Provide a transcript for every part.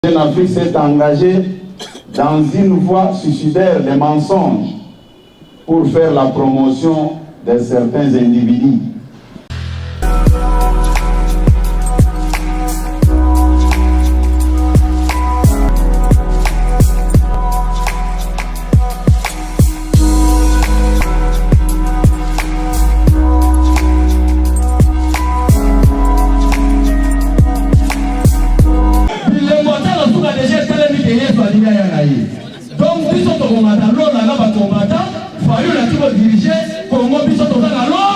En Afrique s'est engagé dans une voie suicidaire des mensonges pour faire la promotion de certains individus. Donc, nous sommes au combattant, l'eau là va combattre, il faut la diriger, Congo, nous sommes dans la l'eau.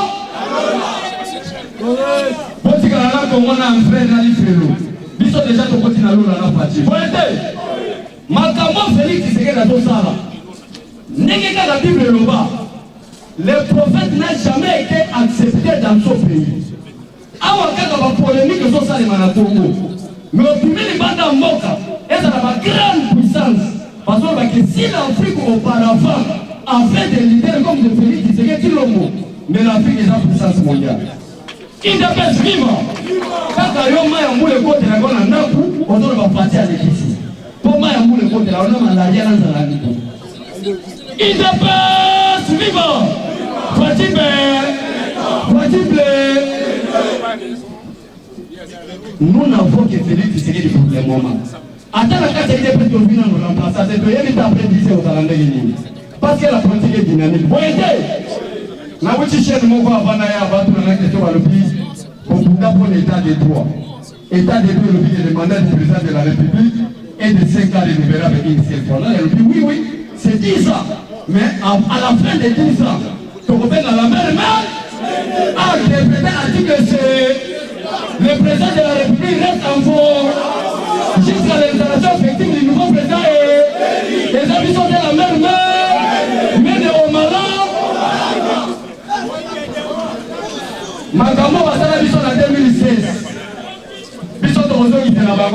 Bon, si on a un frère dans l'Ifrelo, nous sommes déjà au côté de l'eau là, parti. Vous voyez, Makamo Félix, c'est que la Tosala. N'est-ce la Bible le bas. Le prophète n'a jamais été accepté dans son pays. Avant qu'il y ait une polémique sur ça, les Manatongo. Mais au premier, les bandes en Moka, elles ont une grande puissance. Parce que si l'Afrique auparavant avait des leaders comme de Félix Tshisekedi Tshilombo, mais l'Afrique est en puissance mondiale. Il n'a pas vivant. Quand il y a un moule côté la gonne en Naku, on doit partir à l'église. Pour moi, il y a un moule côté la gonne en l'arrière dans la vie. Il n'a pas vivant. Nous n'avons que Félix Tshisekedi pour le moment. Attends la carte est prête au final de remplacer. C'est de y après 10 aux Alandais. Parce que la politique est dynamique. Vous voyez, la boutique de mon voix avant d'aller abattre la question à l'office pour l'état des droits. État des droits, le mandat du président de la République est de 5 ans renouvelable avec une seule fois. Là, elle dit oui, c'est 10 ans. Mais à la fin des 10 ans, tu reviens dans la même main. Ah, le président a dit que c'est le président de la République reste en fond. Jusqu'à l'installation effective du nouveau président et les amis sont de la même main, mais de Omala. Makamo Basala Bisson en 2016. Bisson Torozo qui était là-bas.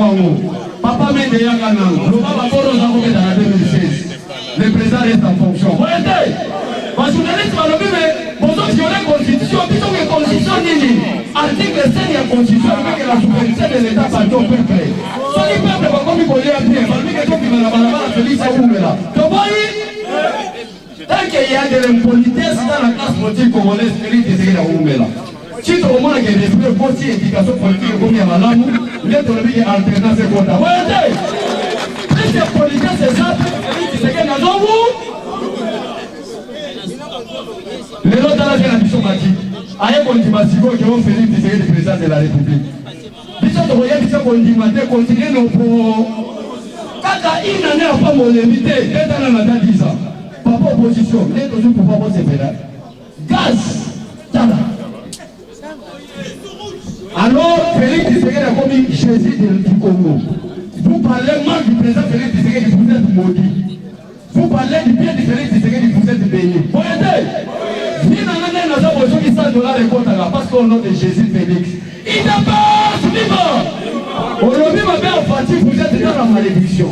Papa Mende Yakana, Loma Bakoro Zakoke dans la 2016. Le président reste en fonction. Vous voyez, les journalistes m'ont dit, mais bonjour, si on a une constitution, bisson une constitution nini. Article 5 de la constitution avec la souveraineté de l'État par le peuple. Si le peuple va comme il voulait appeler, parce que tout le monde va faire ça où là. Tant qu'il y a de l'impolitesse dans la classe politique congolaise, c'est là où là. Si tout le monde a des respect pour ces indications politiques comme il y a Malamu, il y a une alternance et quoi. Voyez, si c'est politique, c'est ça, c'est que nous avons. Les autres dans la mission magique. Aïe, on dit Massigo qui ont fait le président de la République. Bisous de Roya, bisous qu'on dit Maté, continuez nos pro. Kaka, il n'en a pas mon limité, il est dans la 10 ans. Papa opposition, il est toujours pour pas se faire. Gaz, tada. Alors, Félix Tshisekedi a commis Jésus du Congo. Vous parlez mal du président Félix Tshisekedi, vous êtes maudit. Vous parlez du bien du Félix Tshisekedi, vous êtes béni. Vous voyez? Si nous avons besoin de $100 parce qu'au nom de Jésus Félix, il n'a pas vivant. Aujourd'hui, ma mère Fatih, vous êtes dans la malédiction.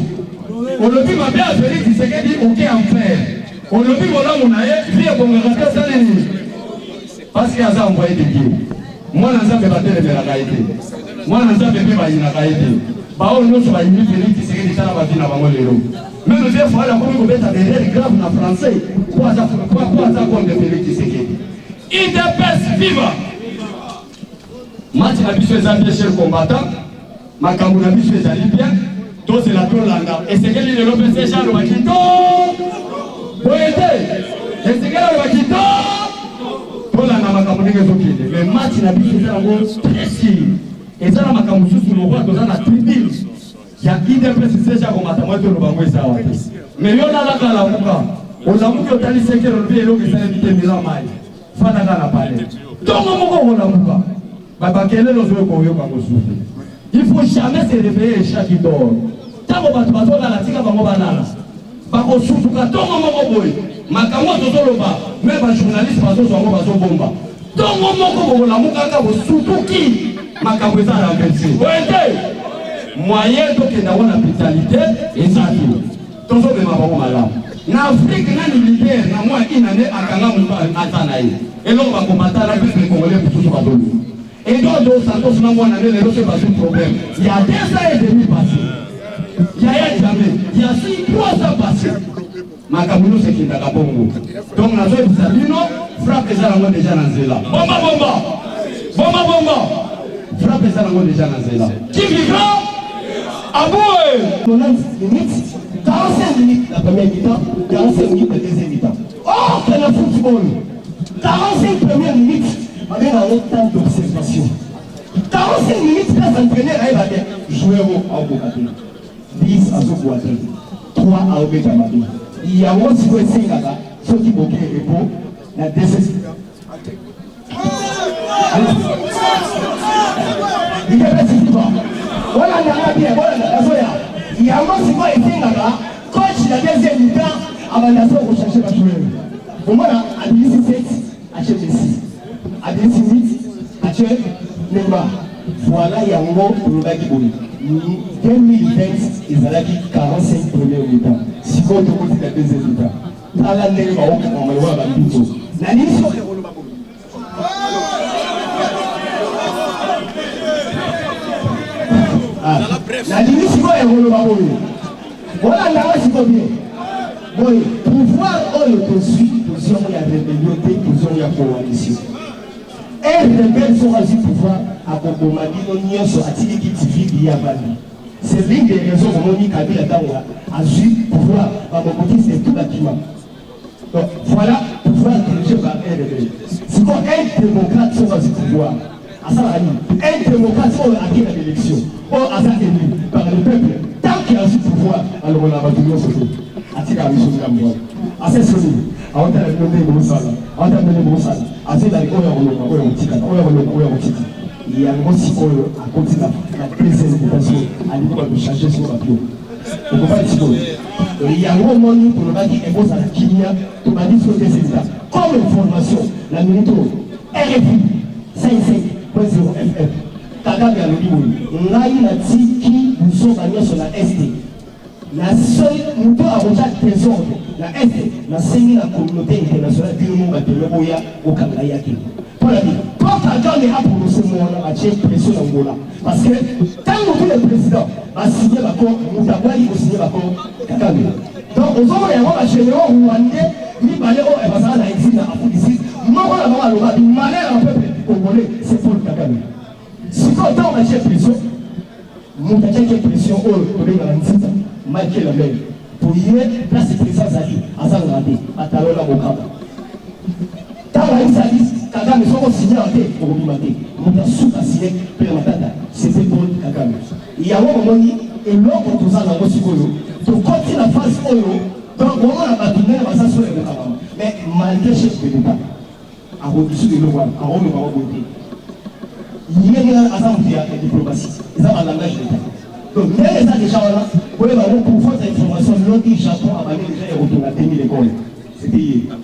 Aujourd'hui, ma mère Félix Tshisekedi, ok en fer. Aujourd'hui, voilà mon aïe, vie à Bongarata, ça n'est ni. Parce qu'il y a ça envoyé de Dieu. Moi, je n'ai pas de la qualité. Moi, je n'ai pas de la qualité. Bah, on nous a dit Félix Tshisekedi, ça va venir avant le même le fois, la commune de derrière grave en français. Quoi ça comme de Félix Tshisekedi? Il dépêche vivant. Match na biso ezali cher combattant. Makambo na biso ezali bien. To c'est la Tolanda. Et c'est quel est le PC Charles Wakito? Boyete. Et c'est quel est Wakito? Tolanda makambo ndenge zokende. Mais match na biso ezali précis. Et ça la makambo sous le roi dans la tribune. Il y a qui dépêche déjà comme à moi de l'Obango ça. Mais yo na la kala muka. Olamuki otali sekero lebi eloko ça éviter mila mai. Fana kana pale. Donc mon olamuka. Baba kele lozo ko yo bango souffle. Il faut jamais se réveiller chaque jour. Tango batu bazola la tika bango banana. Bako souffle ka tongo moko boy. Makambo tozoloba. Même ba journaliste bazozo bango bazobomba. Tongo moko olamuka ka bo sutuki. Makambo za la merci. Oete. Moyen donc d'avoir la vitalité et ça tout. Tout ça de ma maman là. L'Afrique n'a ni leader, n'a moins une année à Kanga Atanaï. Et l'on va combattre la plus les Congolais pour tout ce bateau. Et donc, Santos n'a moins année, les autres pas de problème. Il y a 2 ans et demi passé. 3 ans passés. Makamuno c'est qui t'a bongo. Donc la zone de Sabino, frappe les alango déjà dans Zéla. Bomba bomba. Bomba bomba. Frappe les alango déjà dans Zéla. Qui vivra? Aboué. 90 minutes, 45 minutes la première mi-temps, 45 minutes la deuxième mi-temps. Oh, c'est le football. 45 premières minutes, avec un autre temps d'observation. 45 minutes, quand l'entraîneur arrive à dire, jouez au Aboukati. 10 à Zoukouati. 3 à Obekamadi. Il y a un petit peu de Singaka, ceux qui bloquent les repos, la deuxième. Il y a pas de pas. Voilà, il y a voilà, il y a un petit peu de Singaka, coach la deuxième mi-temps, avant la soirée, vous cherchez la joueur. Au moins, à 17, à Chelsea. À 18, à Chelsea, Neymar. Voilà, il y a un mot pour le Bagiboli. 2020, ils allaient 45 premiers mi-temps. Si vous avez la deuxième mi-temps, dans la Neymar, on va le voir dans le tout. La mission est relevable. La mission est relevable. Voilà, là, c'est combien? Oui, pouvoir autosuite, position où il y a rébellion, position où il y a coalition. Et les rebelles sont rasés pouvoir à Bokomadi, non sur Atili qui TV via Bali. C'est l'une des raisons pour Moni Kabila Tawa a su pouvoir à Bokomadi, c'est tout bâtiment. Donc voilà, pouvoir dirigé par un rebelle. C'est quand un démocrate sont rasés pouvoir. À ça, un démocrate sont acquis à l'élection, ou à ça élu par le peuple. Tant qu'il a su pouvoir, alors on a battu le sauté. Atika a mission de la mort. Assez solide. A wata la nome mo sala. A wata mele mo sala. Assez la oya oloma, oya otika, oya oloma, oya otiki. Il y a un aussi oyo à continuer la présence de personnes à l'époque de changer sur la bio. On ne peut pas dire. Il y a un moment pour le baki et pose à la Kenya, pour m'a dit sur des états. Comme information, la minute RFI 55.0 FM. Kagame a le niveau. Naï na tiki, nous sommes gagnés sur la ST. La seule moto à recherche trésor, la S, la CENI, la communauté internationale, du monde de l'Oya au Kangayaki. Pour la vie, quand Kagame a prononcé mon nom, a tiré pression en Angola. Parce que quand nous le président a signé l'accord, Moutawali a signé l'accord Kagame. Donc, aux hommes, il y a un général rwandais, ni Baléo et Bazara d'Aïti, à Foudissi, non, on a vraiment le droit de malheur un peuple congolais, c'est pour Kagame. Si quand on a tiré pression, Moutawali a tiré pression, on est dans la mission. Michael Lamel, pour y être, place de présence à lui, à Zangade, à Talola Mokaba. Quand on a dit, Kagame, ils ont signé en tête pour Obimate, on a souvent signé pour Matata, c'était pour Kagame. Il y a un moment, et l'autre, tout ça, dans le Sikoyo, donc quand il a phase Oyo, donc on a battu, on a ça sur le Kagame. Mais malgré chef de l'État, à Rodissu de l'Ouan, à Rome, à Roboté, il y a un assemblée de diplomatie, ils ont un langage d'État. Donc, mais ça déjà là, pour votre information, l'autre Japon a valé déjà et retourné à 2000 écoles. C'était hier.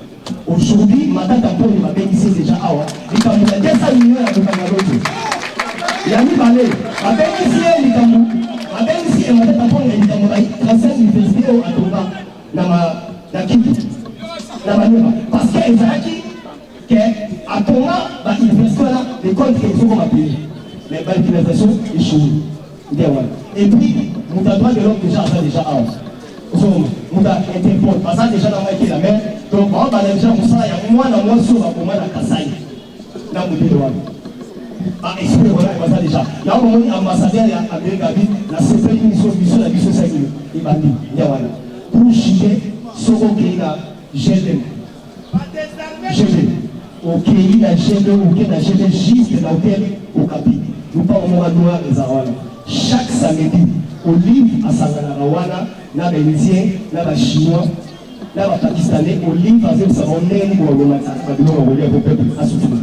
Aujourd'hui, Madame Tampon m'a bénéficié déjà à Awa. Il y a 200 millions à Bukangaloto. Il y a mis Balé. Ma bénéficié, il y a ma bénéficié, Madame Tampon, il y a 35 universités à Toba, dans Kiki, dans Manema. Parce qu'il y a qui, à Toba, l'université là, l'école qui est souvent appelée. Mais l'utilisation est chouée. Et puis, nous avons de l'homme déjà à déjà à nous avons interpellé, parce que déjà dans la mer, donc on va déjà pour ça, il y a moins de moins sur la Kassai. Là, vous devez voir. Ah, esprit, voilà, il va ça déjà. Là, on est ambassadeur à Amérique, la CPI, mission, la mission 5 000. Il va dire, il y a voilà. Pour chier, Soro Kéina, GLM. GLM. Au Kéina, GLM, au Kéina, GLM, juste dans l'hôtel, au Capi. Nous parlons de Noir et Zawana. Chaque samedi, au livre à Sanganawana, na les Indiens, na les Chinois, na les Pakistanais, au livre à Zézabonné, au peuple à soutenir.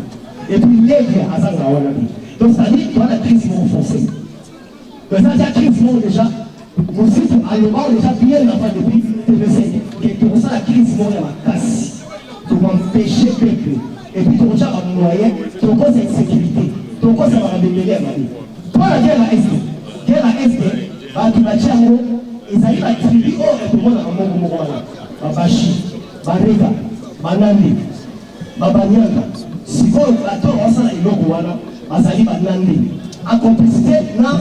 Et puis l'aigle à Sanganawana. Donc ça dit, toi la crise française. Donc ça dit, la crise déjà, nous sommes allemands déjà bien avant depuis le siècle. Et pour ça, la crise est la casse. Pour empêcher le peuple. Et puis pour ça, on va noyer, pour cause d'insécurité, pour cause ça va révéler à ma vie. Pour la guerre à Est. Guerre à Est, Batubachango, ils arrivent à trier tout le monde à Mongomoana. Babashi, Barega, Banandi, Babanyanga. Si vous avez la tour, on s'en a eu l'Oguana, Azali Banandi. En complicité, non,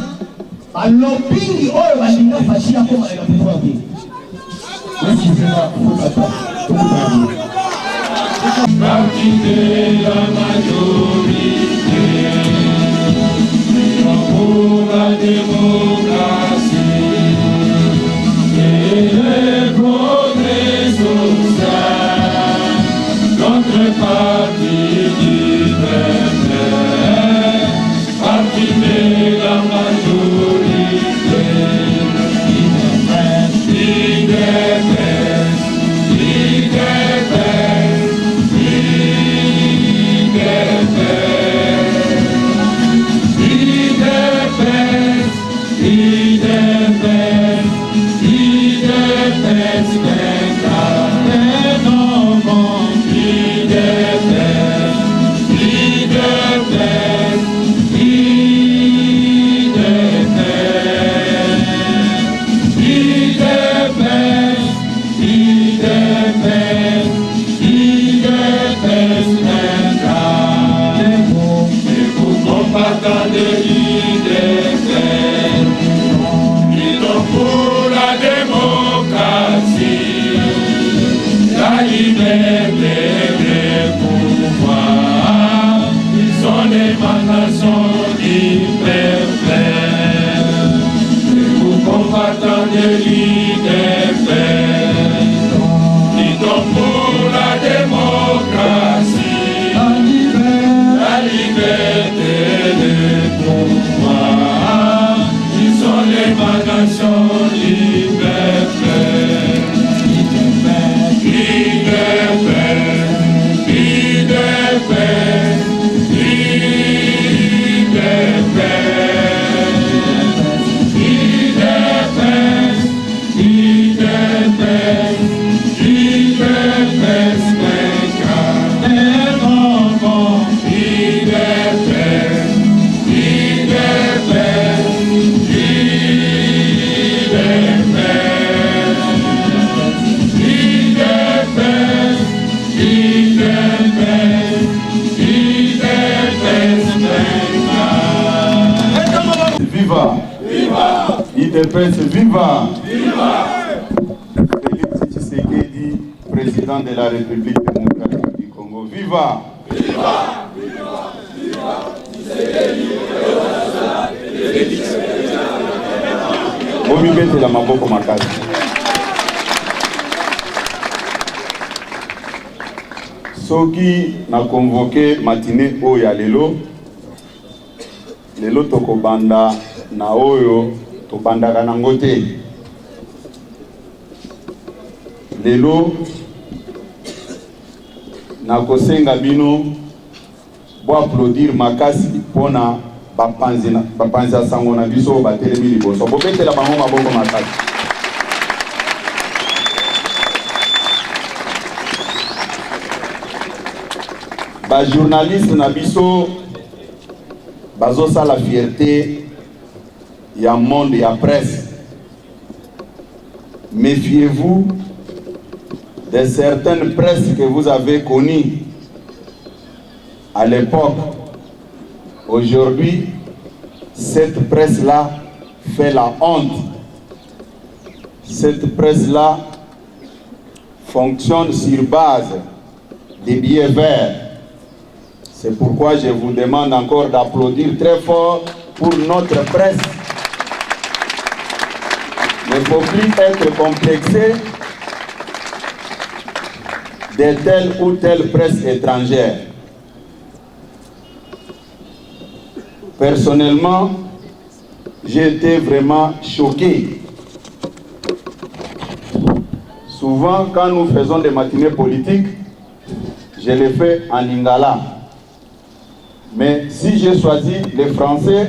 à l'opinion, on va dire, Fachi, à comment elle a pu voir. IDPS, viva! Viva! Félix Tshisekedi, président de la République démocratique du Congo, viva! Viva! Viva! Viva! Bomibete la maboko makasi. Soki na convoqué matinée oya lelo tokobanda na oyo tobandaka nango te. Lelo nakosenga bino bo applaudir makasi pona bapanzi ya sango na biso batelemi liboso. Bobetela bango maboko makasi. Ba journaliste na biso bazosa la fierté ya monde ya presse. Méfiez-vous de certaines presses que vous avez connues à l'époque. Aujourd'hui, cette presse-là fait la honte. Cette presse-là fonctionne sur base des billets verts. C'est pourquoi je vous demande encore d'applaudir très fort pour notre presse. Il ne faut plus être complexé de telle ou telle presse étrangère. Personnellement, j'ai été vraiment choqué. Souvent, quand nous faisons des matinées politiques, je les fais en lingala. Mais si j'ai choisi les Français,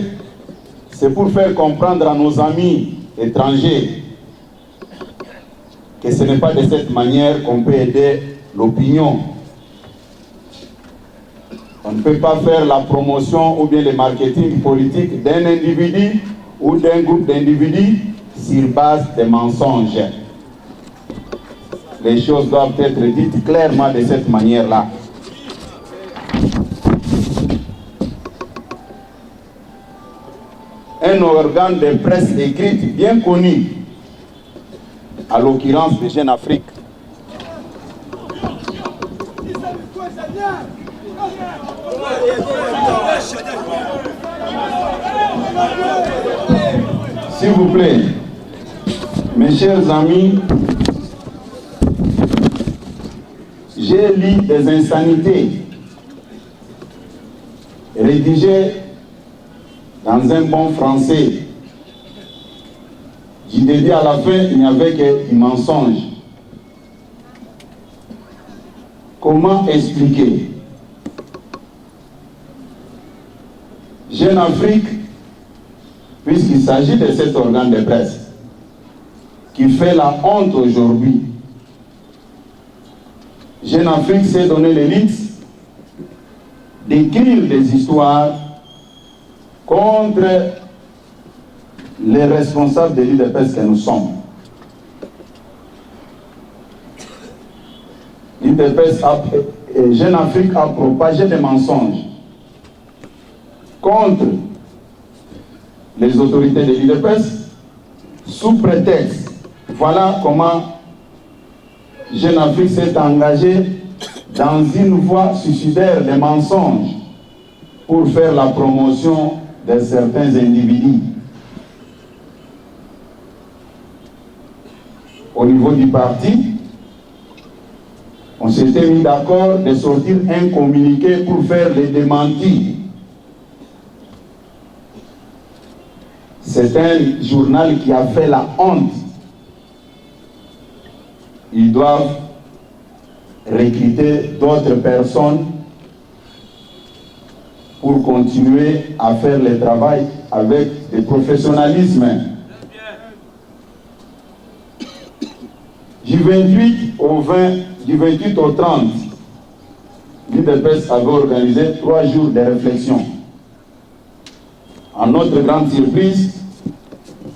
c'est pour faire comprendre à nos amis étrangers que ce n'est pas de cette manière qu'on peut aider l'opinion. On ne peut pas faire la promotion ou bien le marketing politique d'un individu ou d'un groupe d'individus sur base de mensonges. Les choses doivent être dites clairement de cette manière-là. Un organe de presse écrite bien connu, à l'occurrence de Jeune Afrique. S'il vous plaît, mes chers amis, j'ai lu des insanités rédigées dans un bon français. Je dis à la fin, il n'y avait que du mensonge. Comment expliquer? Jeune Afrique, puisqu'il s'agit de cet organe de presse qui fait la honte aujourd'hui, Jeune Afrique s'est donné le luxe d'écrire des histoires contre les responsables de l'UDPS que nous sommes. Jeune Afrique a propagé des mensonges contre les autorités de l'UDPS sous prétexte. Voilà comment Jeune Afrique s'est engagé dans une voie suicidaire des mensonges pour faire la promotion de certains individus. Au niveau du parti, on s'était mis d'accord de sortir un communiqué pour faire les démentis. C'est un journal qui a fait la honte. Ils doivent recruter d'autres personnes pour continuer à faire le travail avec des professionnalisme. Du 28 au 30, l'UDPS avait organisé 3 jours de réflexion. À notre grande surprise,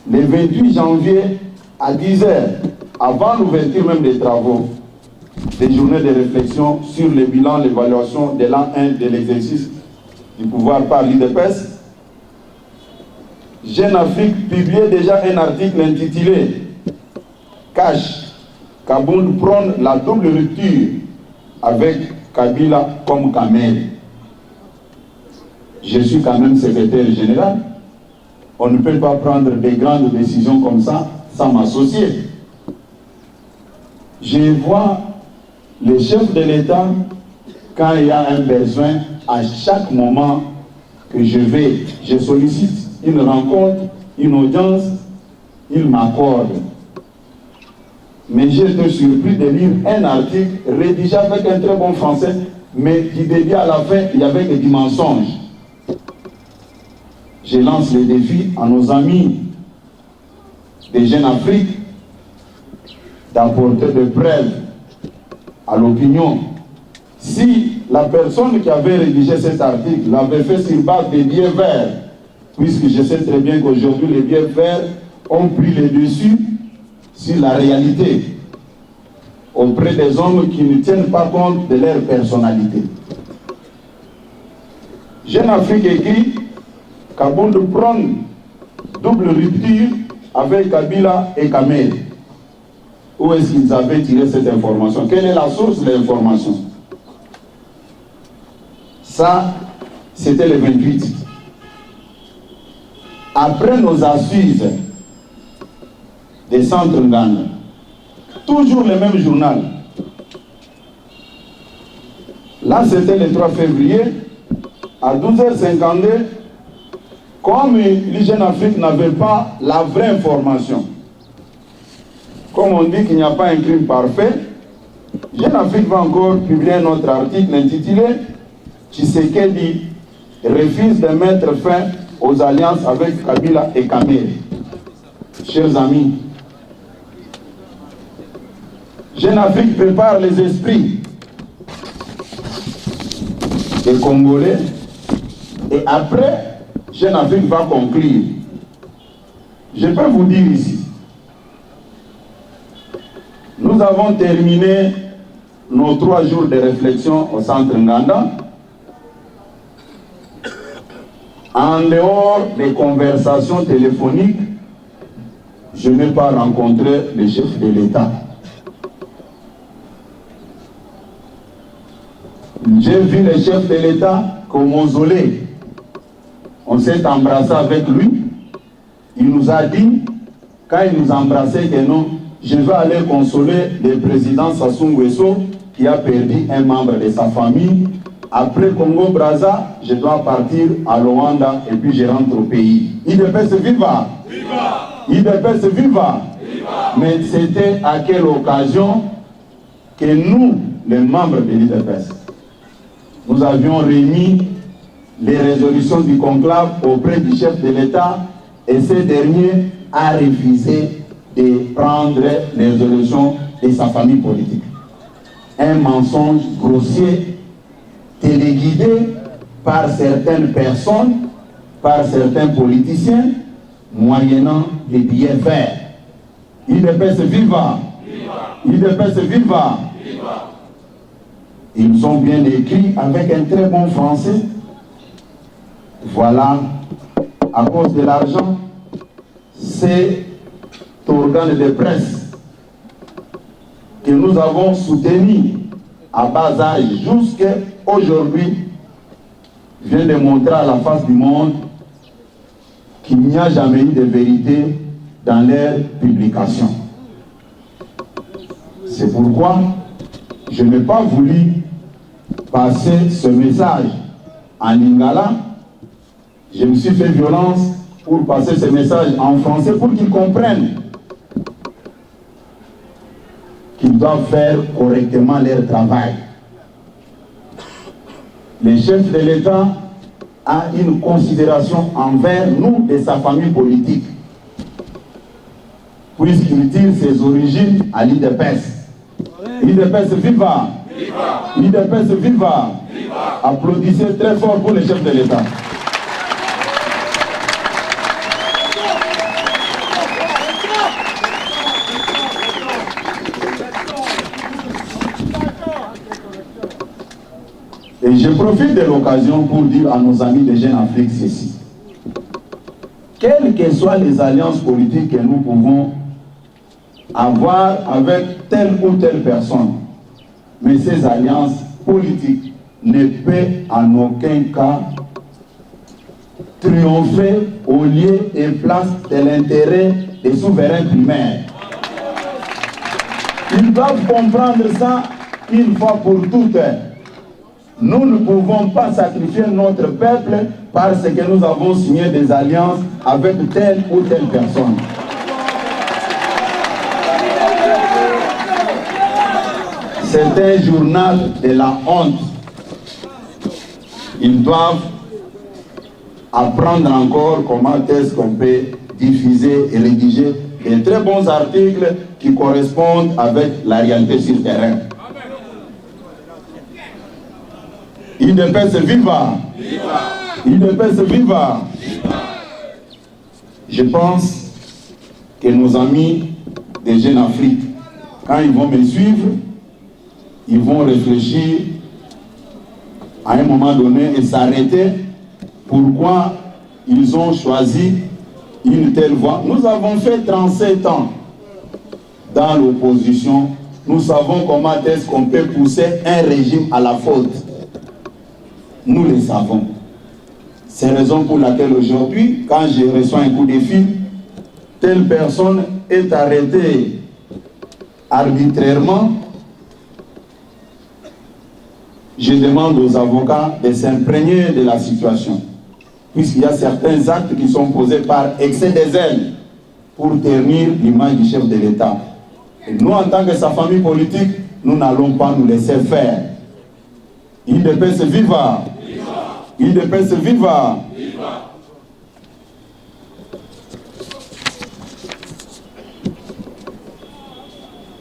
le 28 janvier à 10 h, avant l'ouverture même des travaux, des journées de réflexion sur le bilan, l'évaluation de l'an 1 de l'exercice du pouvoir par l'UDPS, Jeune Afrique publiait déjà un article intitulé « Cash, Kabound prône la double rupture avec Kabila comme Kamel ». Je suis quand même secrétaire général. On ne peut pas prendre des grandes décisions comme ça sans m'associer. Je vois les chefs de l'État, quand il y a un besoin, à chaque moment que je sollicite une rencontre, une audience, ils m'accordent. Mais j'ai été surpris de lire un article rédigé avec un très bon français, mais du début à la fin, il y avait des mensonges. Je lance le défi à nos amis des Jeunes Afrique d'apporter des preuves à l'opinion. Si la personne qui avait rédigé cet article l'avait fait sur base des billets verts, puisque je sais très bien qu'aujourd'hui les billets verts ont pris le dessus sur la réalité auprès des hommes qui ne tiennent pas compte de leur personnalité. Jeune Afrique écrit Kabound prône double rupture avec Kabila et Kamel. Où est-ce qu'ils avaient tiré cette information? Quelle est la source de l'information? Ça, c'était le 28. Après nos assises des centres Nganda, toujours le même journal. Là, c'était le 3 février, à 12h52, comme les Jeunes Afrique n'avaient pas la vraie information. Comme on dit qu'il n'y a pas un crime parfait, Jeune Afrique va encore publier un autre article intitulé Tshisekedi refuse de mettre fin aux alliances avec Kabila et Kamel. Chers amis, Jeune Afrique prépare les esprits des Congolais et après, Jeune Afrique va conclure. Je peux vous dire ici, nous avons terminé nos 3 jours de réflexion au centre Nganda. En dehors des conversations téléphoniques, je n'ai pas rencontré le chef de l'État. J'ai vu le chef de l'État au mausolée. On s'est embrassé avec lui. Il nous a dit, quand il nous embrassait, que non, je vais aller consoler le président Sassou Nguesso qui a perdu un membre de sa famille. Après Congo-Brazza, je dois partir à Luanda et puis je rentre au pays. UDPS viva! UDPS viva! Mais c'était à quelle occasion que nous, les membres de l'UDPS, nous avions remis les résolutions du conclave auprès du chef de l'État et ce dernier a refusé de prendre les résolutions de sa famille politique. Un mensonge grossier, téléguidé par certaines personnes, par certains politiciens, moyennant des billets verts. UDPS viva! UDPS viva! Ils ont bien écrit avec un très bon français. Voilà, à cause de l'argent, cet organe de presse que nous avons soutenu à bas âge jusqu'à aujourd'hui vient de montrer à la face du monde qu'il n'y a jamais eu de vérité dans leurs publications. C'est pourquoi je n'ai pas voulu passer ce message en lingala. Je me suis fait violence pour passer ce message en français pour qu'ils comprennent qu'ils doivent faire correctement leur travail. Le chef de l'État a une considération envers nous de sa famille politique, puisqu'il tire ses origines à l'IDPS. l'IDPS viva! l'IDPS viva! Applaudissez très fort pour le chef de l'État. Et je profite de l'occasion pour dire à nos amis de Jeune Afrique ceci. Quelles que soient les alliances politiques que nous pouvons avoir avec telle ou telle personne, mais ces alliances politiques ne peuvent en aucun cas triompher au lieu et place de l'intérêt des souverains primaires. Ils doivent comprendre ça une fois pour toutes. Nous ne pouvons pas sacrifier notre peuple parce que nous avons signé des alliances avec telle ou telle personne. C'est un journal de la honte. Ils doivent apprendre encore comment est-ce qu'on peut diffuser et rédiger de très bons articles qui correspondent avec la réalité sur le terrain. l'IDPS viva! l'IDPS viva! Je pense que nos amis de Jeune Afrique, quand ils vont me suivre, ils vont réfléchir à un moment donné et s'arrêter pourquoi ils ont choisi une telle voie. Nous avons fait 37 ans dans l'opposition. Nous savons comment est-ce qu'on peut pousser un régime à la faute. Nous le savons. C'est la raison pour laquelle aujourd'hui, quand je reçois un coup de fil, telle personne est arrêtée arbitrairement, je demande aux avocats de s'imprégner de la situation, puisqu'il y a certains actes qui sont posés par excès de zèle pour ternir l'image du chef de l'État. Et nous, en tant que sa famille politique, nous n'allons pas nous laisser faire. l'IDPS viva! l'IDPS viva!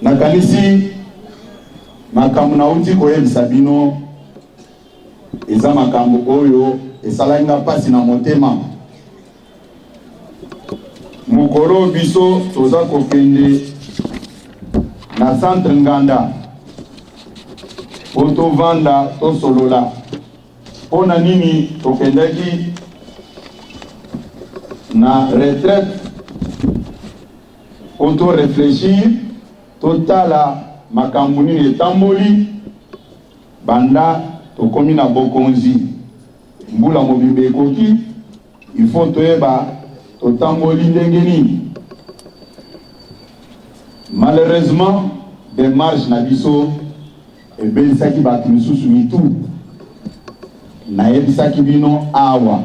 Nakanisi makambo nauti koyebisa bino eza makambo oyo esalaki nga pasi na motema. Mukolo biso toza kokende na centre Nganda po tovanda tosolola. Pona nini tokendaki na retraite po to réfléchir totala makambo nini etamboli banda tokomi na bokonzi mbula mobimba ekoki il faut toyeba totamboli ndenge nini. Malheureusement démarche na biso ebelisaki bato misusu mitu nayebisaki bino awa.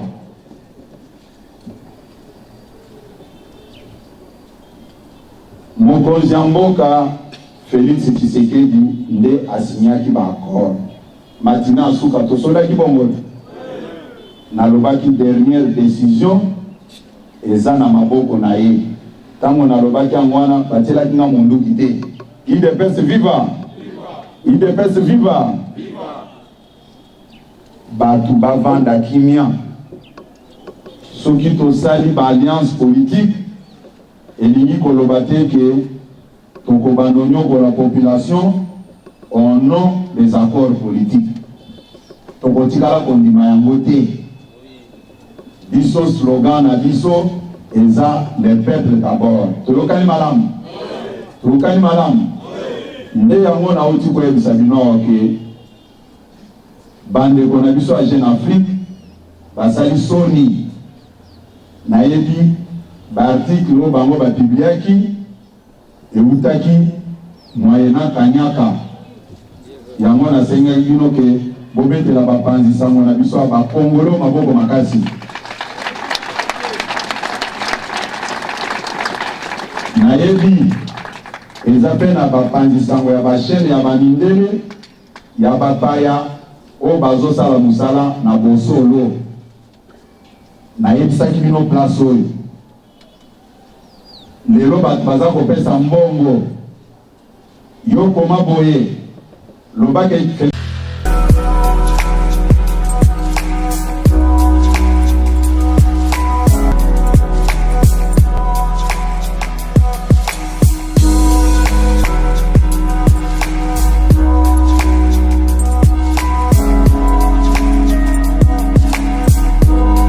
Mokonzi ya mboka Félix Tshisekedi nde asinyaki ba accord. Matina asuka tosolaki bongo. Nalobaki dernière décision eza na maboko na ye. Tango nalobaki angwana batelaki nga monduki te. l'IDPS viva! l'IDPS viva! Batu bavanda kimia. Soki tosali ba alliance politique elingi koloba te ke tokobandonyo pour la population au nom des accords politiques. Tokotikala kondima yango te. Biso slogan na biso eza le peuple d'abord. Tolokani malam. Tolokani malam. Nde yango na uti ko yebisa bino ke bande ko na biso a Jeune Afrique basali soni na yebi ba article o bango ba bibliaki eutaki moyena kanyaka yango na senga bino ke bobetela bapanzi sango na biso ba kongolo maboko makasi na yebi ezape na bapanzi sango ya bashene ya banindele ya bapaya o bazo sala musala na bosolo na yebisaki bino place oyo lelo baza kopesa mbongo yo koma boye lobake